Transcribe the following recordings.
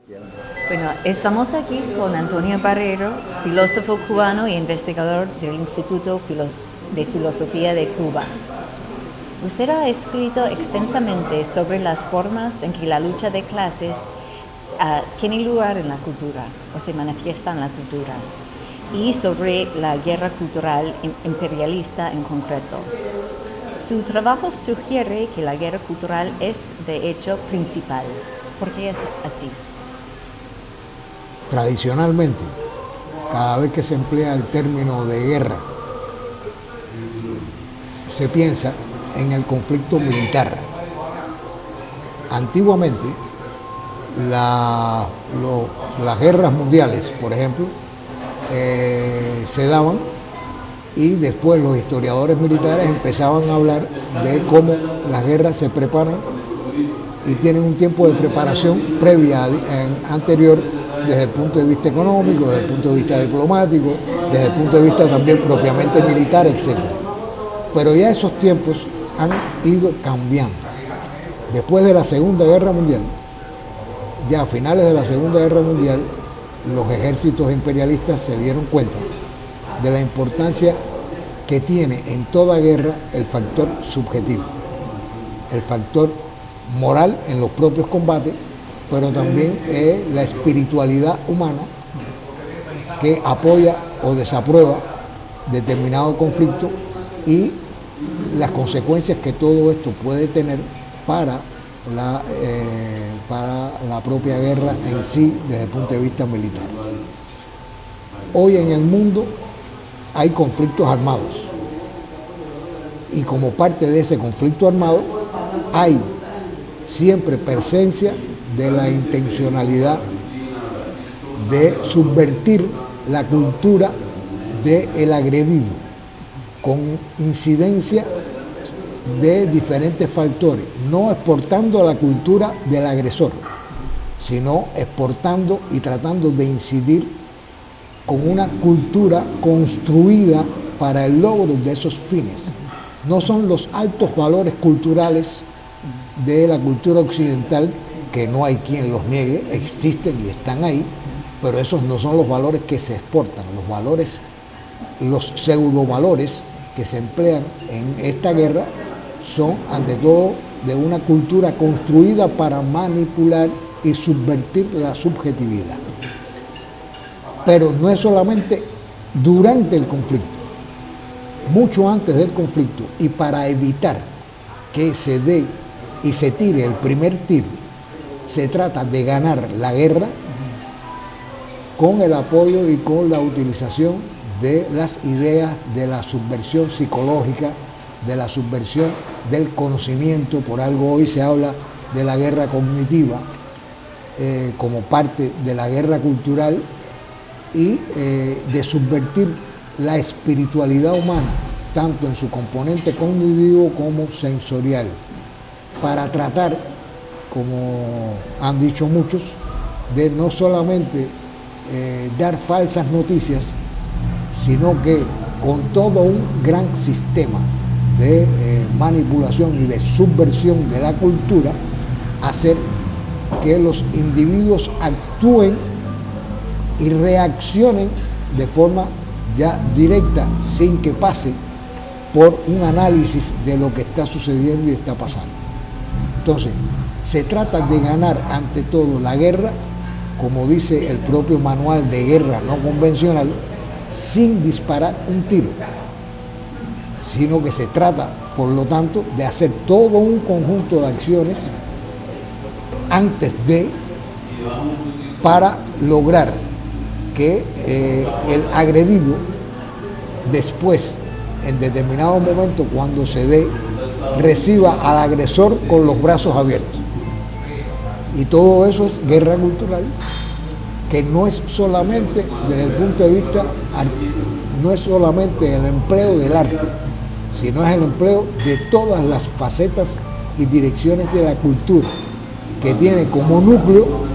Bueno, estamos aquí con Antonio Barrero, filósofo cubano e investigador del Instituto de Filosofía de Cuba. Usted ha escrito extensamente sobre las formas en que la lucha de clases tiene lugar en la cultura o se manifiesta en la cultura, y sobre la guerra cultural imperialista en concreto. Su trabajo sugiere que la guerra cultural es, de hecho, principal. ¿Por qué es así? Tradicionalmente, cada vez que se emplea el término de guerra, se piensa en el conflicto militar. Antiguamente, las guerras mundiales, por ejemplo, se daban, y después los historiadores militares empezaban a hablar de cómo las guerras se preparan y tienen un tiempo de preparación previa, anterior, desde el punto de vista económico, desde el punto de vista diplomático, desde el punto de vista también propiamente militar, etc. Pero ya esos tiempos han ido cambiando. Después de la Segunda Guerra Mundial, ya a finales de la Segunda Guerra Mundial, los ejércitos imperialistas se dieron cuenta de la importancia que tiene en toda guerra el factor subjetivo, el factor moral en los propios combates, pero también la espiritualidad humana que apoya o desaprueba determinado conflicto y las consecuencias que todo esto puede tener para la propia guerra en sí desde el punto de vista militar. Hoy en el mundo hay conflictos armados, y como parte de ese conflicto armado hay siempre presencia de la intencionalidad de subvertir la cultura del agredido, con incidencia de diferentes factores, no exportando la cultura del agresor, sino exportando y tratando de incidir con una cultura construida para el logro de esos fines. No son los altos valores culturales de la cultura occidental, que no hay quien los niegue, existen y están ahí, pero esos no son los valores que se exportan. Los pseudovalores que se emplean en esta guerra son ante todo de una cultura construida para manipular y subvertir la subjetividad. Pero no es solamente durante el conflicto, mucho antes del conflicto, y para evitar que se dé y se tire el primer tiro, se trata de ganar la guerra con el apoyo y con la utilización de las ideas de la subversión psicológica, de la subversión del conocimiento. Por algo hoy se habla de la guerra cognitiva como parte de la guerra cultural, y de subvertir la espiritualidad humana, tanto en su componente cognitivo como sensorial, para tratar, como han dicho muchos, de no solamente dar falsas noticias, sino que con todo un gran sistema de manipulación y de subversión de la cultura, hacer que los individuos actúen y reaccionen de forma ya directa, sin que pase por un análisis de lo que está sucediendo y está pasando. Entonces, se trata de ganar ante todo la guerra, como dice el propio manual de guerra no convencional, sin disparar un tiro, sino que se trata, por lo tanto, de hacer todo un conjunto de acciones antes de, para lograr que el agredido después, en determinado momento, cuando se dé, reciba al agresor con los brazos abiertos. Y todo eso es guerra cultural, que no es solamente desde el punto de vista, no es solamente el empleo del arte, sino es el empleo de todas las facetas y direcciones de la cultura, que tiene como núcleo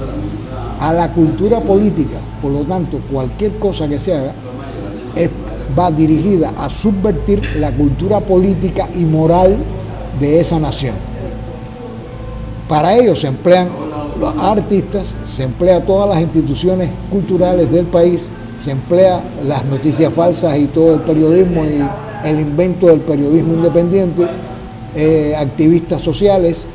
a la cultura política. Por lo tanto, cualquier cosa que se haga va dirigida a subvertir la cultura política y moral de esa nación. Para ello se emplean los artistas, se emplea a todas las instituciones culturales del país, se emplea las noticias falsas y todo el periodismo y el invento del periodismo independiente, activistas sociales,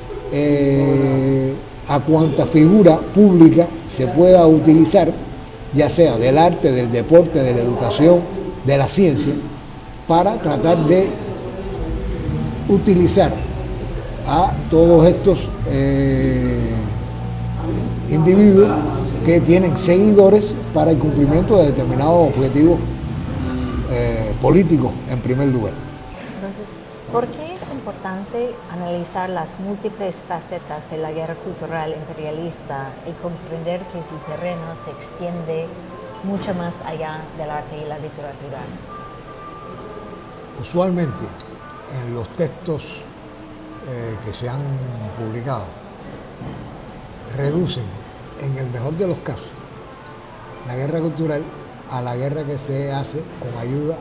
a cuanta figura pública se pueda utilizar, ya sea del arte, del deporte, de la educación, de la ciencia, para tratar de utilizar a todos estos individuos que tienen seguidores para el cumplimiento de determinados objetivos políticos en primer lugar. Entonces, ¿por qué es importante analizar las múltiples facetas de la guerra cultural imperialista y comprender que su terreno se extiende mucho más allá del arte y la literatura? Usualmente en los textos que se han publicado reducen, en el mejor de los casos, la guerra cultural a la guerra que se hace con ayuda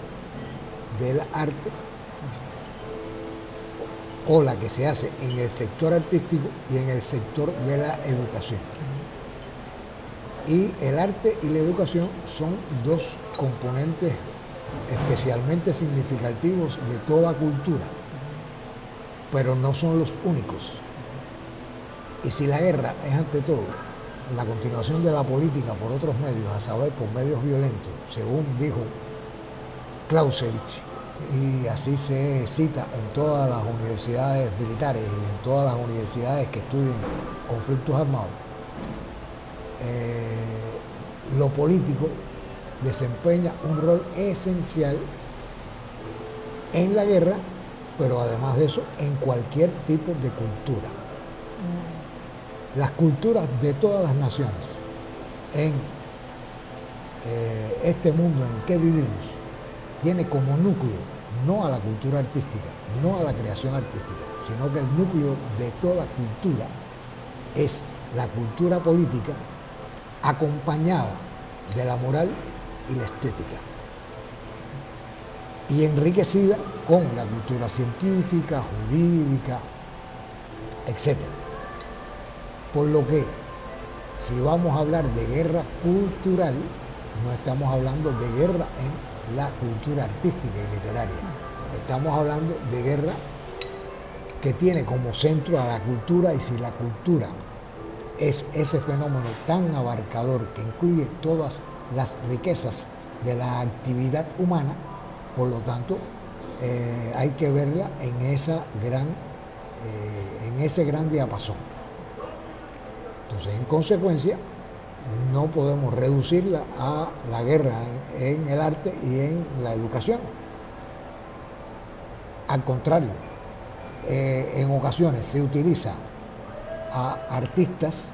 del arte, o la que se hace en el sector artístico y en el sector de la educación. Y el arte y la educación son dos componentes especialmente significativos de toda cultura, pero no son los únicos. Y si la guerra es ante todo la continuación de la política por otros medios, a saber, por medios violentos, según dijo Clausewitz, y así se cita en todas las universidades militares y en todas las universidades que estudian conflictos armados, lo político desempeña un rol esencial en la guerra, pero además de eso, en cualquier tipo de cultura. Las culturas de todas las naciones en este mundo en que vivimos tiene como núcleo no a la cultura artística, no a la creación artística, sino que el núcleo de toda cultura es la cultura política acompañada de la moral y la estética y enriquecida con la cultura científica, jurídica, etc. Por lo que, si vamos a hablar de guerra cultural, no estamos hablando de guerra en la cultura artística y literaria. Estamos hablando de guerra que tiene como centro a la cultura, y si la cultura es ese fenómeno tan abarcador que incluye todas las riquezas de la actividad humana, por lo tanto, hay que verla en ese gran diapasón. Entonces, en consecuencia, no podemos reducirla a la guerra en el arte y en la educación. Al contrario, en ocasiones se utiliza a artistas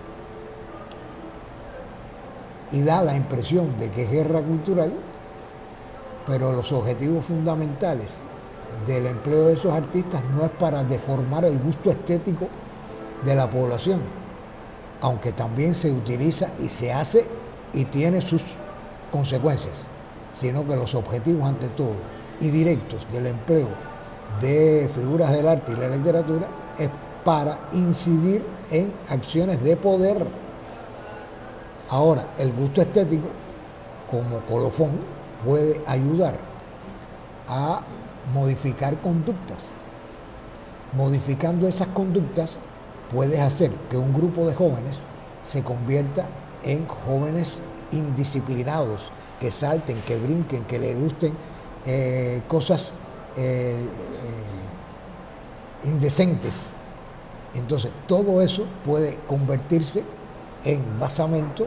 y da la impresión de que es guerra cultural, pero los objetivos fundamentales del empleo de esos artistas no es para deformar el gusto estético de la población, aunque también se utiliza y se hace y tiene sus consecuencias, sino que los objetivos ante todo y directos del empleo de figuras del arte y la literatura es para incidir en acciones de poder. Ahora, el gusto estético, como colofón, puede ayudar a modificar conductas. Modificando esas conductas, puedes hacer que un grupo de jóvenes se convierta en jóvenes indisciplinados, que salten, que brinquen, que les gusten cosas indecentes. Entonces, todo eso puede convertirse en basamento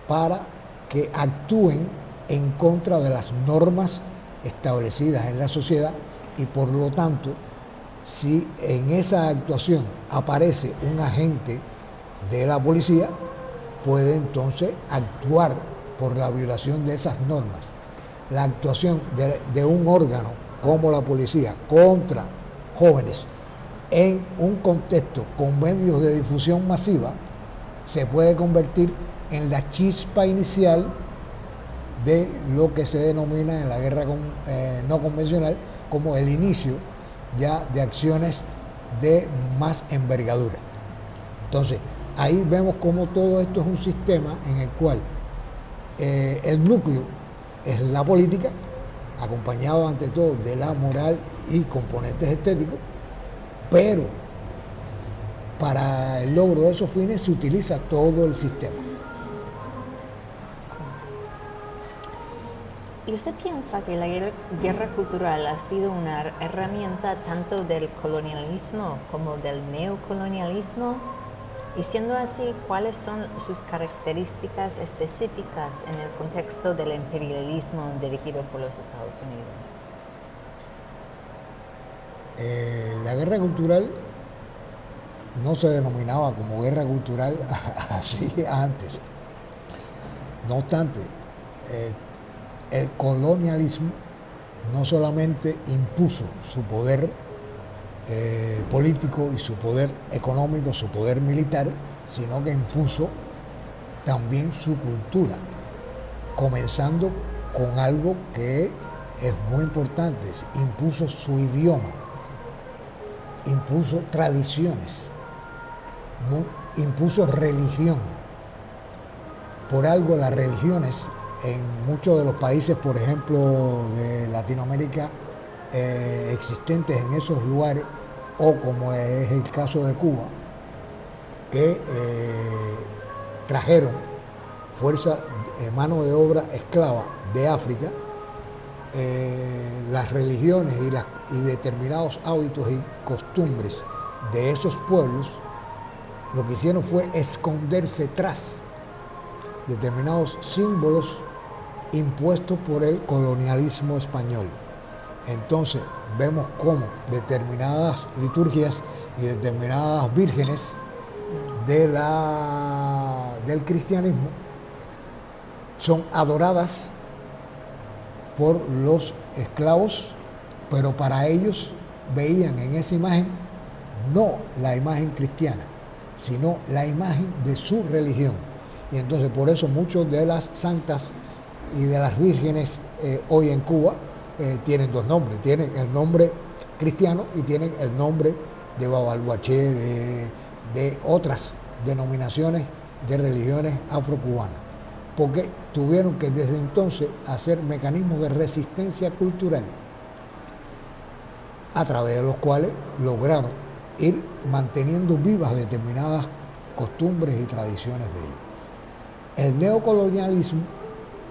para que actúen en contra de las normas establecidas en la sociedad, y por lo tanto, si en esa actuación aparece un agente de la policía, puede entonces actuar por la violación de esas normas. La actuación de un órgano como la policía contra jóvenes en un contexto con medios de difusión masiva se puede convertir en la chispa inicial de lo que se denomina en la guerra no convencional como el inicio ya de acciones de más envergadura. Entonces, ahí vemos cómo todo esto es un sistema en el cual el núcleo es la política, acompañado ante todo de la moral y componentes estéticos, pero para el logro de esos fines se utiliza todo el sistema. ¿Y usted piensa que la guerra cultural ha sido una herramienta tanto del colonialismo como del neocolonialismo? Y siendo así, ¿cuáles son sus características específicas en el contexto del imperialismo dirigido por los Estados Unidos? La guerra cultural no se denominaba como guerra cultural así antes. No obstante, el colonialismo no solamente impuso su poder político y su poder económico, su poder militar, sino que impuso también su cultura, comenzando con algo que es muy importante: impuso su idioma, impuso tradiciones, impuso religión. Por algo las religiones en muchos de los países, por ejemplo, de Latinoamérica, existentes en esos lugares, o como es el caso de Cuba, que trajeron mano de obra esclava de África, las religiones y determinados hábitos y costumbres de esos pueblos, lo que hicieron fue esconderse tras determinados símbolos impuestos por el colonialismo español. Entonces vemos cómo determinadas liturgias y determinadas vírgenes del cristianismo son adoradas por los esclavos, pero para ellos veían en esa imagen no la imagen cristiana, sino la imagen de su religión. Y entonces por eso muchos de las santas y de las vírgenes hoy en Cuba tienen dos nombres: tienen el nombre cristiano y tienen el nombre de Babalguaché, de otras denominaciones de religiones afrocubanas, porque tuvieron que desde entonces hacer mecanismos de resistencia cultural a través de los cuales lograron ir manteniendo vivas determinadas costumbres y tradiciones de ellos. El neocolonialismo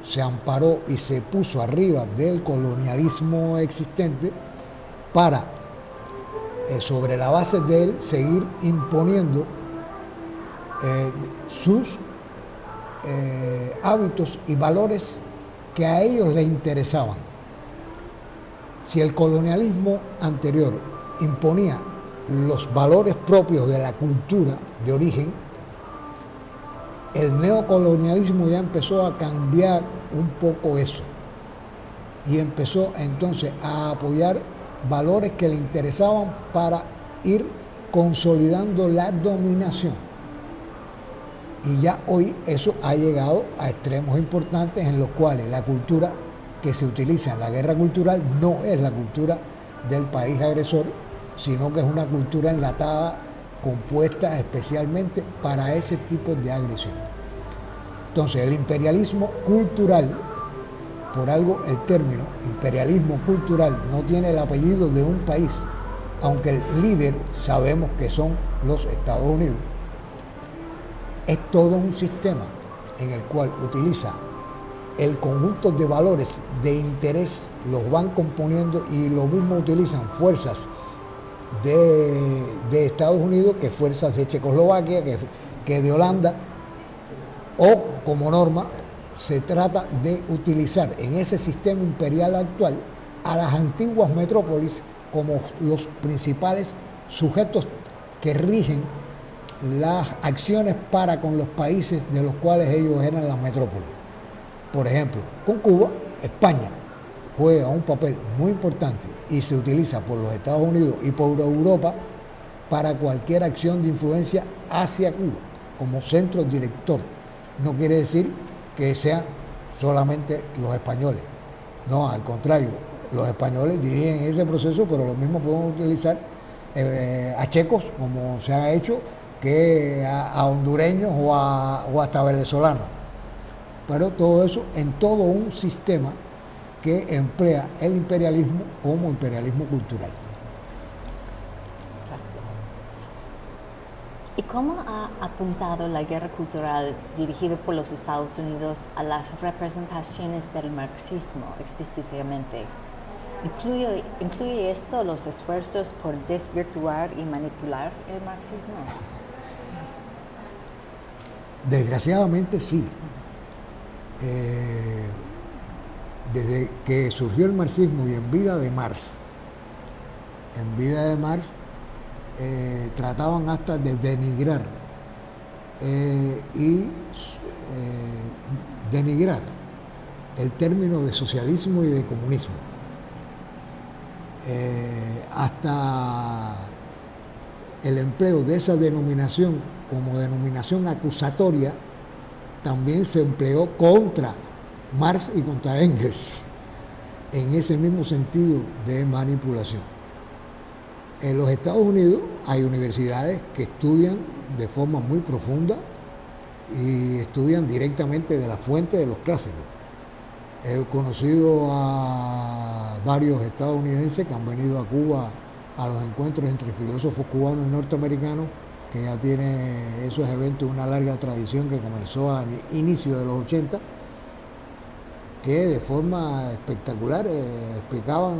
se amparó y se puso arriba del colonialismo existente para, sobre la base de él, seguir imponiendo sus hábitos y valores que a ellos les interesaban. Si el colonialismo anterior imponía los valores propios de la cultura de origen, el neocolonialismo ya empezó a cambiar un poco eso y empezó entonces a apoyar valores que le interesaban para ir consolidando la dominación. Y ya hoy eso ha llegado a extremos importantes en los cuales la cultura que se utiliza en la guerra cultural no es la cultura del país agresor, sino que es una cultura enlatada, compuesta especialmente para ese tipo de agresión. Entonces el imperialismo cultural, por algo el término imperialismo cultural no tiene el apellido de un país, aunque el líder sabemos que son los Estados Unidos, es todo un sistema en el cual utiliza el conjunto de valores de interés, los van componiendo y lo mismo utilizan fuerzas de Estados Unidos que fuerzas de Checoslovaquia, que de Holanda, o como norma se trata de utilizar en ese sistema imperial actual a las antiguas metrópolis como los principales sujetos que rigen las acciones para con los países de los cuales ellos eran las metrópolis. Por ejemplo, con Cuba, España juega un papel muy importante y se utiliza por los Estados Unidos y por Europa para cualquier acción de influencia hacia Cuba como centro director. No quiere decir que sean solamente los españoles, no, al contrario, los españoles dirigen ese proceso, pero lo mismo podemos utilizar a checos, como se ha hecho que a hondureños o hasta venezolanos. Pero todo eso en todo un sistema que emplea el imperialismo como imperialismo cultural. ¿Y cómo ha apuntado la guerra cultural dirigida por los Estados Unidos a las representaciones del marxismo específicamente? ¿Incluye esto los esfuerzos por desvirtuar y manipular el marxismo? Desgraciadamente sí. Desde que surgió el marxismo y en vida de Marx, trataban hasta de denigrar denigrar el término de socialismo y de comunismo. Hasta el empleo de esa denominación como denominación acusatoria también se empleó contra Marx y contra Engels, en ese mismo sentido de manipulación. En los Estados Unidos hay universidades que estudian de forma muy profunda y estudian directamente de la fuente de los clásicos. He conocido a varios estadounidenses que han venido a Cuba a los encuentros entre filósofos cubanos y norteamericanos, que ya tiene esos eventos una larga tradición que comenzó al inicio de los 80, que de forma espectacular explicaban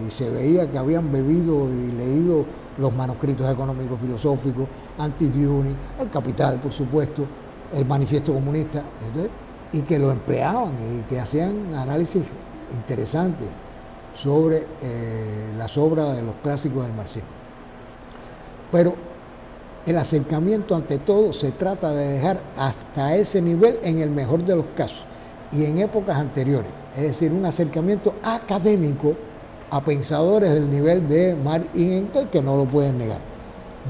y se veía que habían bebido y leído los manuscritos económicos filosóficos, Anti-Turing, el Capital, por supuesto, el Manifiesto Comunista, y que lo empleaban y que hacían análisis interesantes sobre las obras de los clásicos del marxismo. Pero el acercamiento, ante todo, se trata de dejar hasta ese nivel en el mejor de los casos y en épocas anteriores, es decir, un acercamiento académico a pensadores del nivel de Marx y Engels, que no lo pueden negar.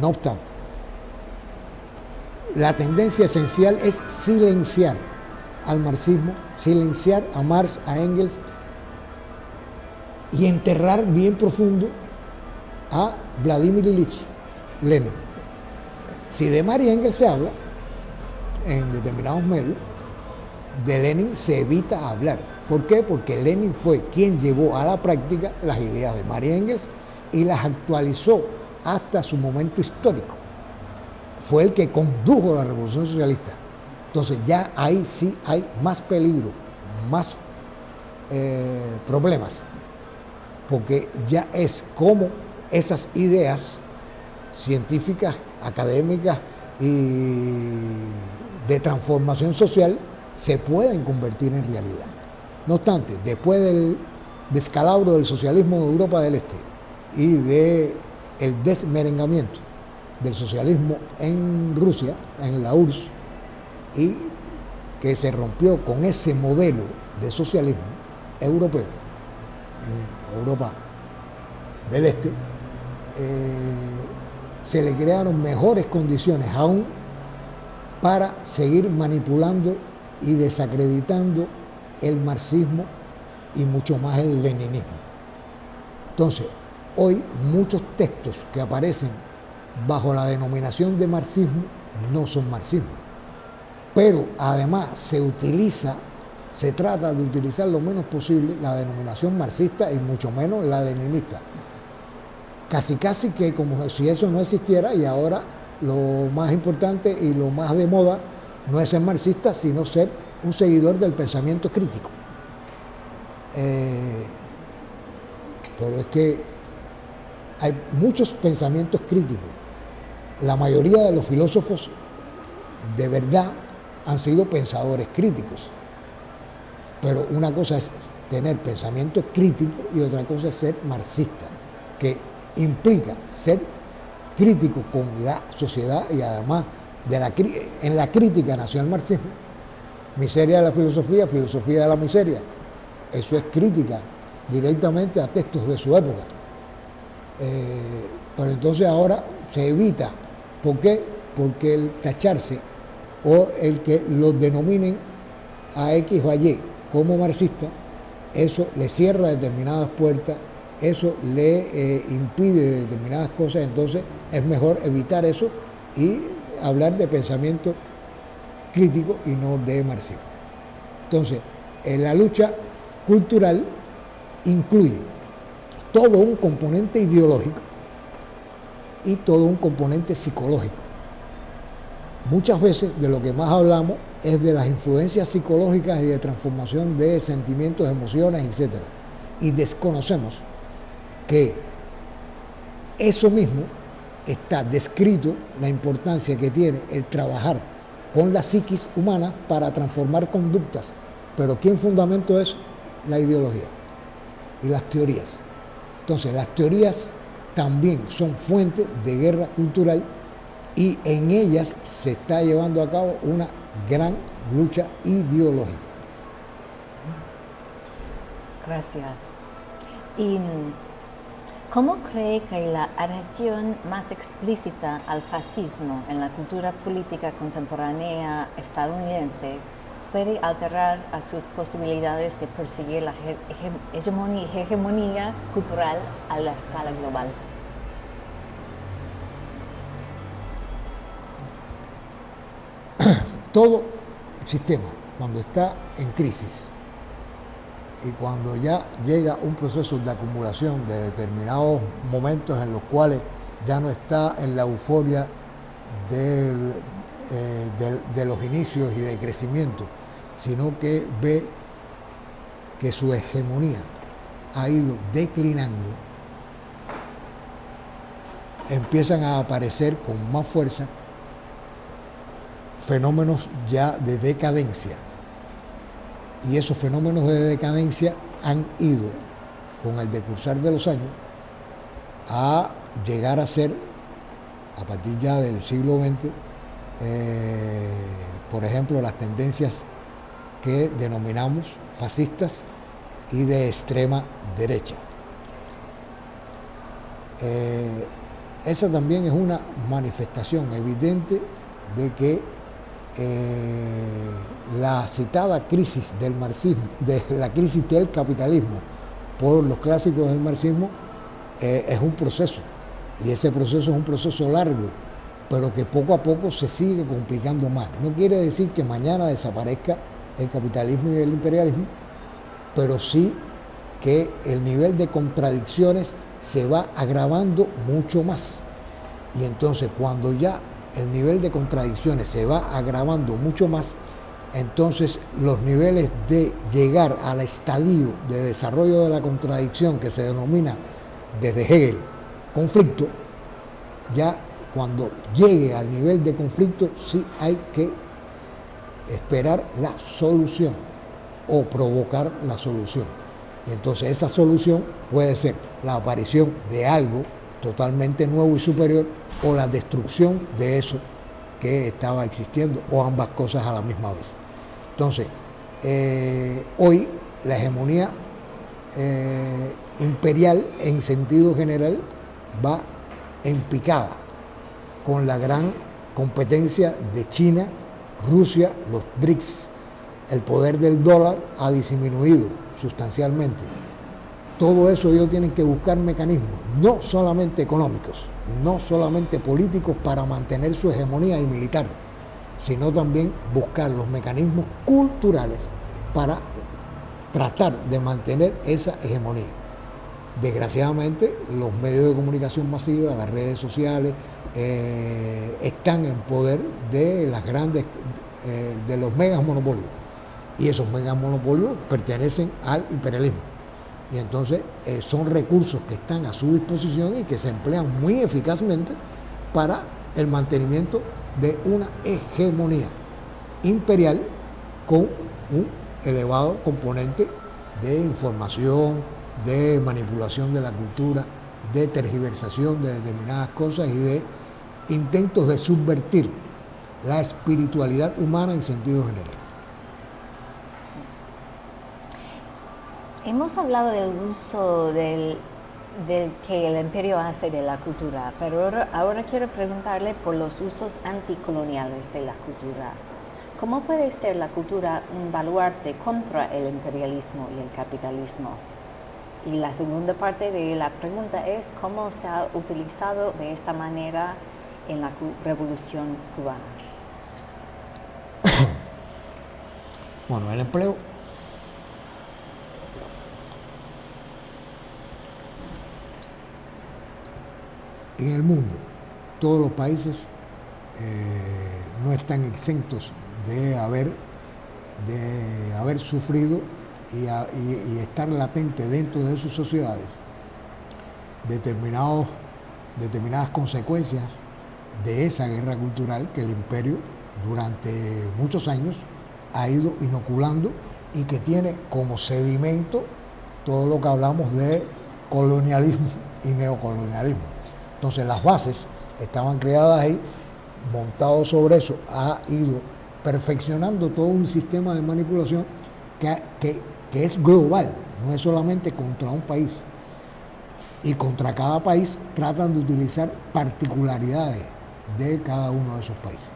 No obstante, la tendencia esencial es silenciar al marxismo, silenciar a Marx, a Engels, y enterrar bien profundo a Vladimir Ilich Lenin. Si de Marx y Engels se habla en determinados medios, de Lenin se evita hablar. ¿Por qué? Porque Lenin fue quien llevó a la práctica las ideas de Marx y Engels y las actualizó hasta su momento histórico. Fue el que condujo la revolución socialista. Entonces ya ahí sí hay más peligro, más problemas, porque ya es como esas ideas científicas, académicas y de transformación social se pueden convertir en realidad. No obstante, después del descalabro del socialismo en Europa del Este y del desmerengamiento del socialismo en Rusia, en la URSS, y que se rompió con ese modelo de socialismo europeo, en Europa del Este, se le crearon mejores condiciones aún para seguir manipulando y desacreditando el marxismo y mucho más el leninismo. Entonces, hoy muchos textos que aparecen bajo la denominación de marxismo no son marxismo, pero además se trata de utilizar lo menos posible la denominación marxista y mucho menos la leninista. Casi que como si eso no existiera, y ahora lo más importante y lo más de moda no es ser marxista, sino ser un seguidor del pensamiento crítico. Pero es que hay muchos pensamientos críticos. La mayoría de los filósofos de verdad han sido pensadores críticos. Pero una cosa es tener pensamiento crítico y otra cosa es ser marxista, que implica ser crítico con la sociedad y además en la crítica nació el marxismo. Miseria de la filosofía, filosofía de la miseria. Eso es crítica directamente a textos de su época. Pero entonces ahora se evita. ¿Por qué? Porque el tacharse o el que los denominen a X o a Y como marxista, eso le cierra determinadas puertas, eso le impide determinadas cosas. Entonces es mejor evitar eso y hablar de pensamiento crítico y no de marxismo. Entonces, en la lucha cultural incluye todo un componente ideológico y todo un componente psicológico. Muchas veces de lo que más hablamos es de las influencias psicológicas y de transformación de sentimientos, emociones, etc. Y desconocemos que eso mismo está descrito, la importancia que tiene el trabajar con la psiquis humana para transformar conductas. Pero ¿quién fundamentó eso? La ideología y las teorías. Entonces, las teorías también son fuentes de guerra cultural y en ellas se está llevando a cabo una gran lucha ideológica. Gracias. ¿Y cómo cree que la adhesión más explícita al fascismo en la cultura política contemporánea estadounidense puede alterar a sus posibilidades de perseguir la hegemonía cultural a la escala global? Todo sistema, cuando está en crisis y cuando ya llega un proceso de acumulación de determinados momentos en los cuales ya no está en la euforia de los inicios y de crecimiento, sino que ve que su hegemonía ha ido declinando, empiezan a aparecer con más fuerza fenómenos ya de decadencia, y esos fenómenos de decadencia han ido con el decursar de los años a llegar a ser, a partir ya del siglo XX, por ejemplo, las tendencias que denominamos fascistas y de extrema derecha. Esa también es una manifestación evidente de que la citada crisis del marxismo, de la crisis del capitalismo por los clásicos del marxismo, es un proceso, y ese proceso es un proceso largo, pero que poco a poco se sigue complicando más. No quiere decir que mañana desaparezca el capitalismo y el imperialismo, pero sí que el nivel de contradicciones se va agravando mucho más, y entonces cuando ya el nivel de contradicciones se va agravando mucho más, entonces los niveles de llegar al estadio de desarrollo de la contradicción, que se denomina desde Hegel conflicto, ya cuando llegue al nivel de conflicto sí hay que esperar la solución o provocar la solución. Y entonces esa solución puede ser la aparición de algo totalmente nuevo y superior, o la destrucción de eso que estaba existiendo, o ambas cosas a la misma vez. Entonces, hoy la hegemonía imperial en sentido general va en picada con la gran competencia de China, Rusia, los BRICS. El poder del dólar ha disminuido sustancialmente. Todo eso ellos tienen que buscar mecanismos, no solamente económicos, no solamente políticos para mantener su hegemonía y militar, sino también buscar los mecanismos culturales para tratar de mantener esa hegemonía. Desgraciadamente, los medios de comunicación masiva, las redes sociales, están en poder de las grandes, de los megamonopolios, y esos megamonopolios pertenecen al imperialismo. Y entonces son recursos que están a su disposición y que se emplean muy eficazmente para el mantenimiento de una hegemonía imperial con un elevado componente de información, de manipulación de la cultura, de tergiversación de determinadas cosas y de intentos de subvertir la espiritualidad humana en sentido general. Hemos hablado del uso del que el imperio hace de la cultura, pero ahora quiero preguntarle por los usos anticoloniales de la cultura. ¿Cómo puede ser la cultura un baluarte contra el imperialismo y el capitalismo? Y la segunda parte de la pregunta es cómo se ha utilizado de esta manera en la Revolución Cubana? Bueno, el empleo en el mundo, todos los países no están exentos de haber sufrido y estar latente dentro de sus sociedades determinadas consecuencias de esa guerra cultural que el imperio durante muchos años ha ido inoculando y que tiene como sedimento todo lo que hablamos de colonialismo y neocolonialismo. Entonces las bases estaban creadas ahí, montado sobre eso ha ido perfeccionando todo un sistema de manipulación que es global, no es solamente contra un país. Y contra cada país tratan de utilizar particularidades de cada uno de esos países.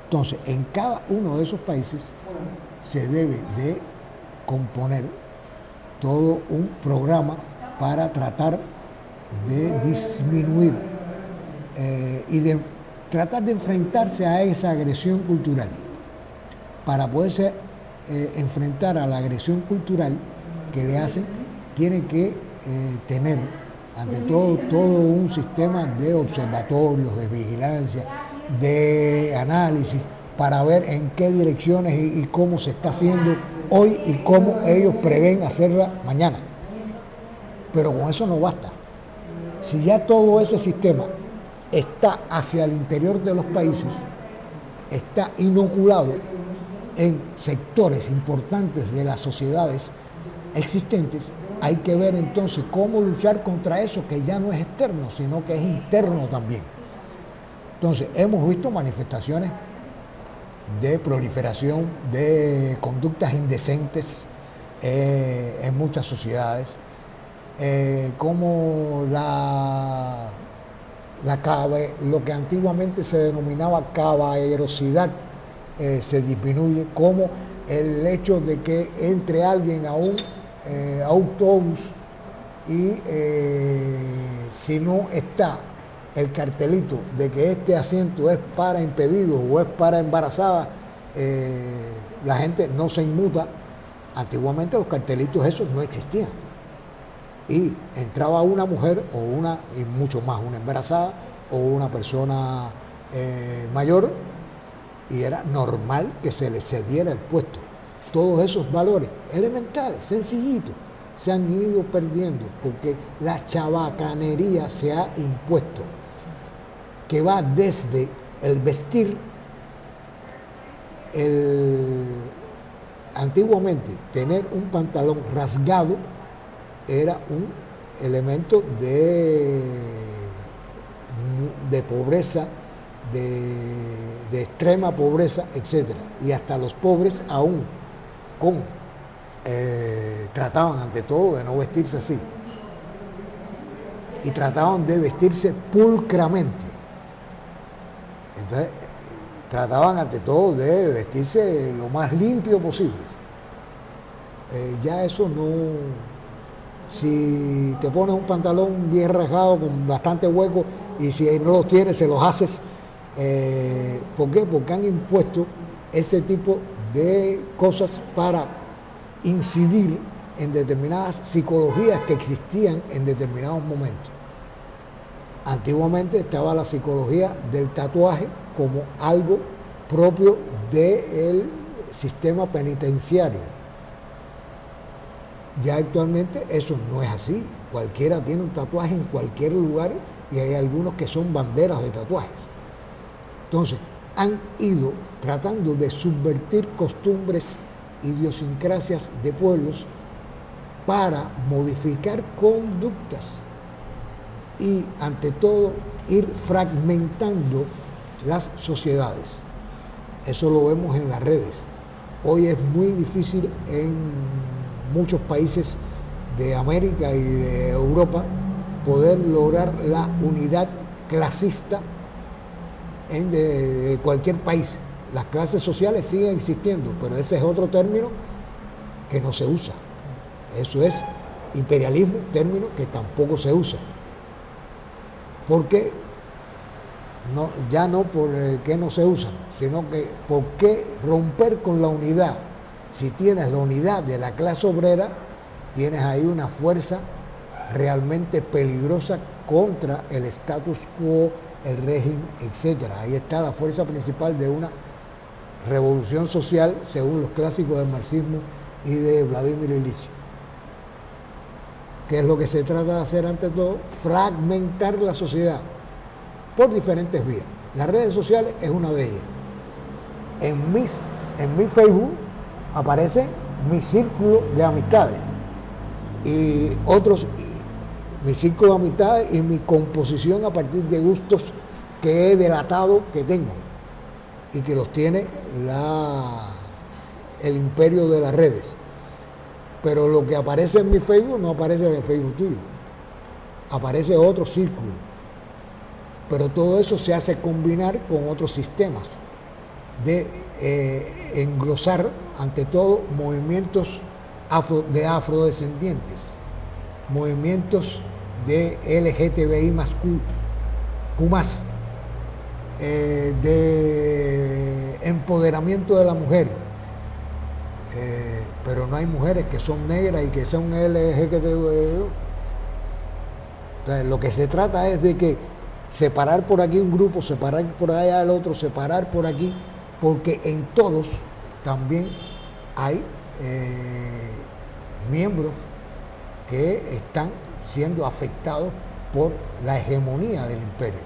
Entonces, en cada uno de esos países se debe de componer todo un programa para tratar de disminuir y de tratar de enfrentarse a esa agresión cultural. Para poderse enfrentar a la agresión cultural que le hacen, tiene que tener ante todo un sistema de observatorios, de vigilancia, de análisis, para ver en qué direcciones y cómo se está haciendo hoy y cómo ellos prevén hacerla mañana. Pero con eso no basta. Si ya todo ese sistema está hacia el interior de los países, está inoculado en sectores importantes de las sociedades existentes, hay que ver entonces cómo luchar contra eso que ya no es externo, sino que es interno también. Entonces, hemos visto manifestaciones de proliferación de conductas indecentes en muchas sociedades, como lo que antiguamente se denominaba caballerosidad se disminuye, como el hecho de que entre alguien a un autobús y si no está el cartelito de que este asiento es para impedidos o es para embarazadas, la gente no se inmuta. Antiguamente los cartelitos esos no existían y entraba una mujer y mucho más una embarazada o una persona mayor y era normal que se le cediera el puesto. Todos esos valores elementales, sencillitos, se han ido perdiendo porque la chabacanería se ha impuesto, que va desde el vestir, antiguamente tener un pantalón rasgado era un elemento de pobreza, de extrema pobreza, etc. Y hasta los pobres aún trataban ante todo de no vestirse así y trataban de vestirse pulcramente. Entonces trataban ante todo de vestirse lo más limpio posible. Ya eso no. Si te pones un pantalón bien rasgado con bastante hueco y si no los tienes se los haces, ¿por qué? Porque han impuesto ese tipo de cosas para incidir en determinadas psicologías que existían en determinados momentos. Antiguamente estaba la psicología del tatuaje como algo propio del sistema penitenciario. Ya actualmente eso no es así. Cualquiera tiene un tatuaje en cualquier lugar y hay algunos que son banderas de tatuajes. Entonces, han ido tratando de subvertir costumbres, idiosincrasias de pueblos para modificar conductas y, ante todo, ir fragmentando las sociedades. Eso lo vemos en las redes. Hoy es muy difícil en muchos países de América y de Europa poder lograr la unidad clasista de cualquier país. Las clases sociales siguen existiendo, pero ese es otro término que no se usa. Eso es imperialismo, término que tampoco se usa. Porque no, ya no por qué no se usan, sino que por qué romper con la unidad. Si tienes la unidad de la clase obrera, tienes ahí una fuerza realmente peligrosa contra el status quo, el régimen, etcétera. Ahí está la fuerza principal de una revolución social, según los clásicos del marxismo y de Vladimir Ilich. ¿Qué es lo que se trata de hacer ante todo? Fragmentar la sociedad por diferentes vías. Las redes sociales es una de ellas. En mi Facebook aparece mi círculo de amistades y otros, mi círculo de amistades y mi composición a partir de gustos que he delatado que tengo y que los tiene el imperio de las redes. Pero lo que aparece en mi Facebook no aparece en el Facebook tuyo, aparece otro círculo. Pero todo eso se hace combinar con otros sistemas de englosar ante todo movimientos de afrodescendientes, movimientos de LGTBI más Q más, de empoderamiento de la mujer, pero no hay mujeres que son negras y que son LGTBI. Entonces, lo que se trata es de que separar por aquí un grupo, separar por allá el otro, separar por aquí, porque en todos también hay miembros que están siendo afectados por la hegemonía del imperio.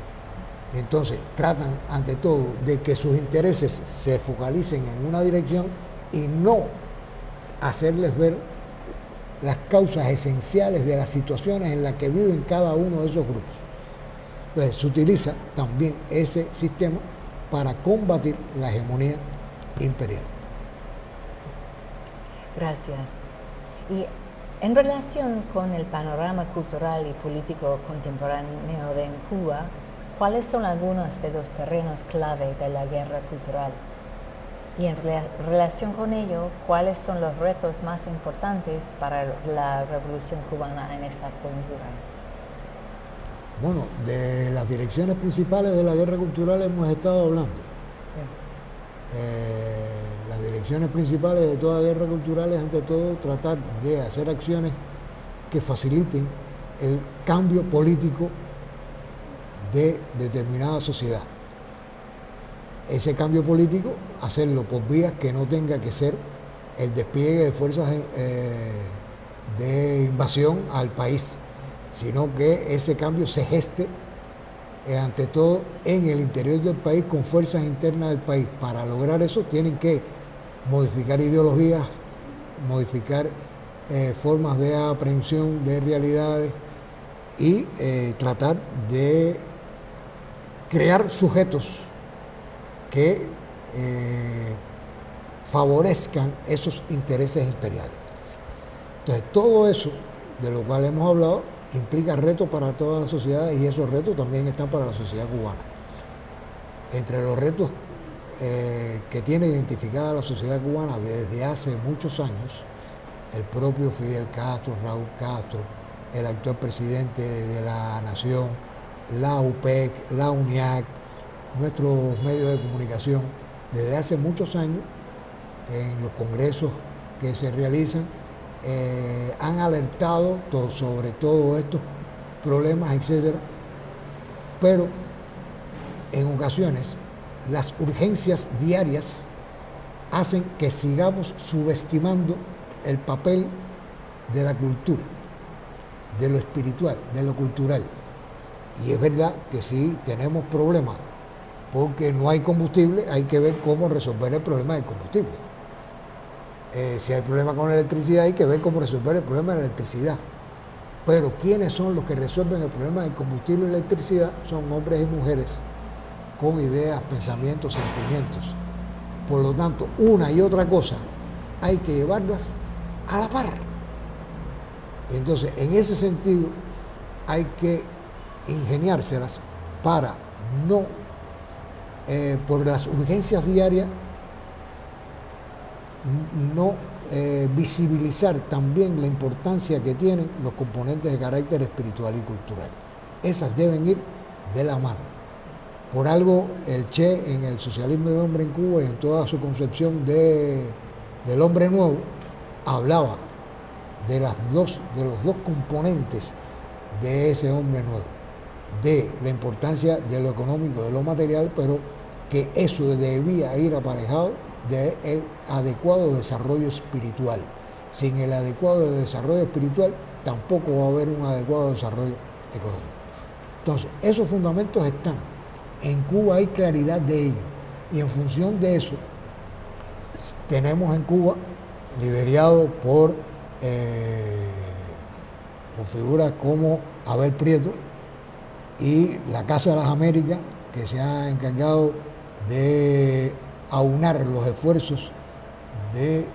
Entonces tratan ante todo de que sus intereses se focalicen en una dirección y no hacerles ver las causas esenciales de las situaciones en las que viven cada uno de esos grupos. Entonces se utiliza también ese sistema para combatir la hegemonía imperial. Gracias. Y en relación con el panorama cultural y político contemporáneo de Cuba, ¿cuáles son algunos de los terrenos clave de la guerra cultural? Y en relación con ello, ¿cuáles son los retos más importantes para la revolución cubana en esta coyuntura? Bueno, de las direcciones principales de la guerra cultural hemos estado hablando. Las direcciones principales de toda guerra cultural es ante todo tratar de hacer acciones que faciliten el cambio político de determinada sociedad. Ese cambio político, hacerlo por vías que no tenga que ser el despliegue de fuerzas de invasión al país, sino que ese cambio se geste ante todo en el interior del país con fuerzas internas del país. Para lograr eso tienen que modificar ideologías, modificar formas de aprehensión de realidades y tratar de crear sujetos que favorezcan esos intereses imperiales. Entonces todo eso de lo cual hemos hablado implica retos para todas las sociedades y esos retos también están para la sociedad cubana. Entre los retos que tiene identificada la sociedad cubana desde hace muchos años, el propio Fidel Castro, Raúl Castro, el actual presidente de la Nación, la UPEC, la UNIAC, nuestros medios de comunicación, desde hace muchos años, en los congresos que se realizan, han alertado sobre todos estos problemas, etcétera, pero en ocasiones las urgencias diarias hacen que sigamos subestimando el papel de la cultura, de lo espiritual, de lo cultural. Y es verdad que sí tenemos problemas porque no hay combustible, hay que ver cómo resolver el problema del combustible. Si hay problema con la electricidad, hay que ver cómo resolver el problema de la electricidad. Pero ¿quiénes son los que resuelven el problema del combustible y la electricidad? Son hombres y mujeres con ideas, pensamientos, sentimientos. Por lo tanto, una y otra cosa hay que llevarlas a la par. Entonces, en ese sentido, hay que ingeniárselas para no, por las urgencias diarias, no visibilizar también la importancia que tienen los componentes de carácter espiritual y cultural. Esas deben ir de la mano. Por algo el Che en el socialismo del hombre en Cuba y en toda su concepción del hombre nuevo hablaba de los dos componentes de ese hombre nuevo, de la importancia de lo económico, de lo material, pero que eso debía ir aparejado del adecuado desarrollo espiritual. Sin el adecuado desarrollo espiritual tampoco va a haber un adecuado desarrollo económico. Entonces, esos fundamentos están. En Cuba hay claridad de ello y en función de eso tenemos en Cuba, liderado por figuras como Abel Prieto y la Casa de las Américas, que se ha encargado de aunar los esfuerzos de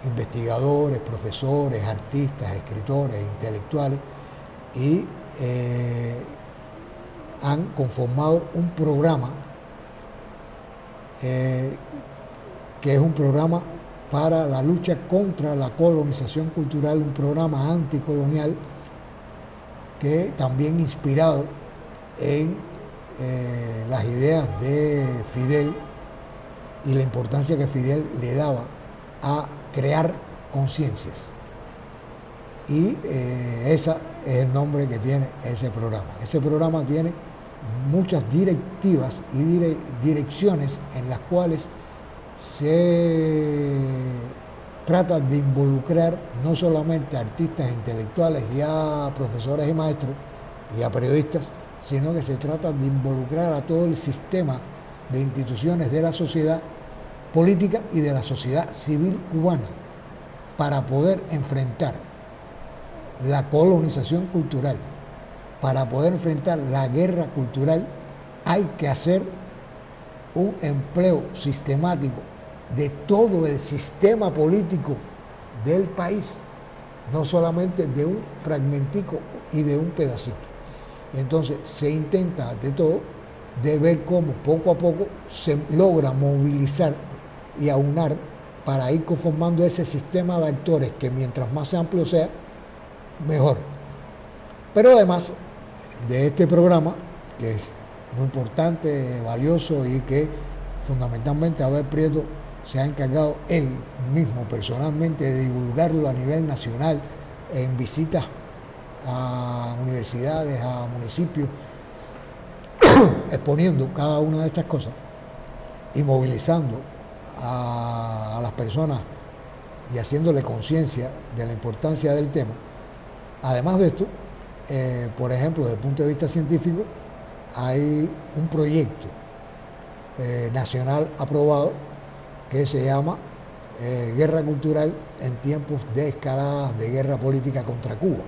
investigadores, profesores, artistas, escritores, intelectuales, y han conformado un programa que es un programa para la lucha contra la colonización cultural, un programa anticolonial que también inspirado en las ideas de Fidel y la importancia que Fidel le daba a crear conciencias. Y ese es el nombre que tiene ese programa. Ese programa tiene muchas directivas y direcciones en las cuales se trata de involucrar no solamente a artistas intelectuales y a profesores y maestros y a periodistas, sino que se trata de involucrar a todo el sistema de instituciones de la sociedad política y de la sociedad civil cubana para poder enfrentar la colonización cultural, para poder enfrentar la guerra cultural. Hay que hacer un empleo sistemático de todo el sistema político del país, no solamente de un fragmentico y de un pedacito. Entonces se intenta de todo de ver cómo poco a poco se logra movilizar y aunar para ir conformando ese sistema de actores que mientras más amplio sea, mejor. Pero además de este programa, que es muy importante, valioso y que fundamentalmente Abel Prieto se ha encargado él mismo personalmente de divulgarlo a nivel nacional en visitas a universidades, a municipios, exponiendo cada una de estas cosas y movilizando a las personas y haciéndole conciencia de la importancia del tema. Además de esto, por ejemplo, desde el punto de vista científico, hay un proyecto nacional aprobado que se llama Guerra Cultural en tiempos de escaladas de guerra política contra Cuba.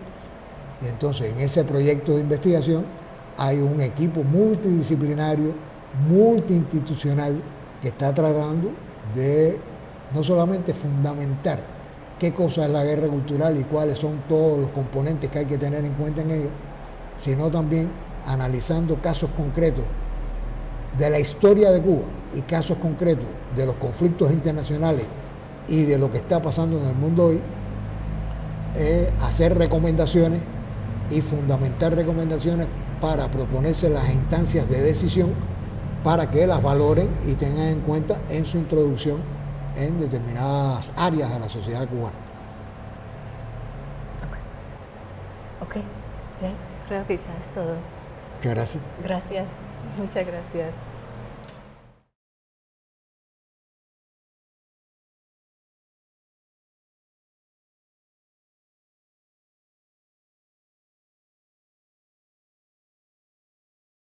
Y entonces en ese proyecto de investigación hay un equipo multidisciplinario, multiinstitucional, que está tratando de no solamente fundamentar qué cosa es la guerra cultural y cuáles son todos los componentes que hay que tener en cuenta en ella, sino también analizando casos concretos de la historia de Cuba y casos concretos de los conflictos internacionales y de lo que está pasando en el mundo hoy, hacer recomendaciones y fundamentar recomendaciones para proponerse las instancias de decisión para que las valoren y tengan en cuenta en su introducción en determinadas áreas de la sociedad cubana. Ok, ya creo que ya es todo. Muchas gracias. Gracias, muchas gracias.